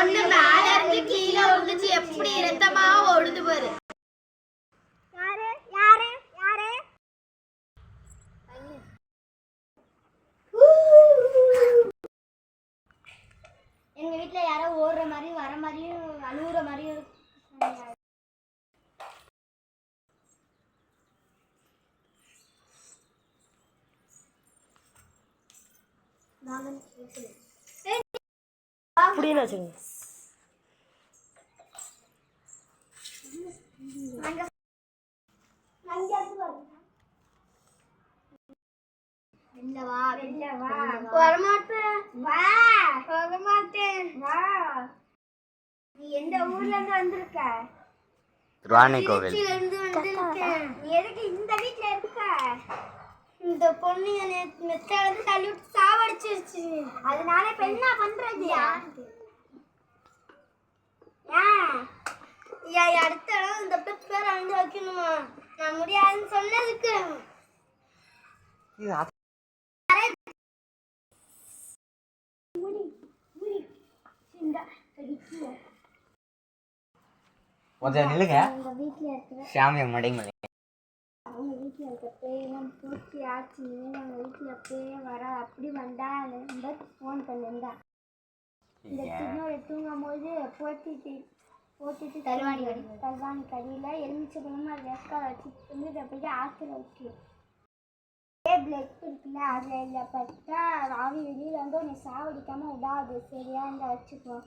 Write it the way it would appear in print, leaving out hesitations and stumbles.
பொண்ணு மேல இருந்து கீழே விழுந்துச்சு, எப்படி இரத்தமா ஓடுது பாரு. எங்க வீட்டுல யாரோ ஓடுற மாதிரி வர மாதிரியும் அழுகுற மாதிரியும் புரியல வச்சுங்க. நீ எந்த ஊர்ல இருந்து வந்திருக்க? ராணிகோவில். எதுக்கு இந்த வீட்டுல இருக்க? இந்த பொண்ணு மெத்தால தள்ளி விட்டு சாவடிச்சிருச்சு. அதனால இப்ப என்ன பண்றது? அடுத்த இந்த பேர் அங்க வைக்கணுமா? நான் முடியாதுன்னு சொன்னதுக்கு கொஞ்சம் நில்லுங்க. சாமியை மடைமலை அவங்க வீட்டில் இருக்க பேயெல்லாம் பூச்சி ஆச்சு. அவங்க வீட்டில் பேயே வர அப்படி வந்தா ஃபோன் பண்ணியிருந்தா. இந்த சின்னோட தூங்கும் போது போட்டுட்டு தல்வாணி கடியில் எலுமிச்சை பழமும் அது வேஸ்கால் வச்சு தூங்கிட்டு போயிட்டு ஆற்றுல வச்சு பிளட் இருக்குல்ல அதில் இல்லை பார்த்தா ஆவி வெளியில் வந்து உன்னை சாவடிக்காமல் விடாது. சரியா இந்த வச்சுப்போம்.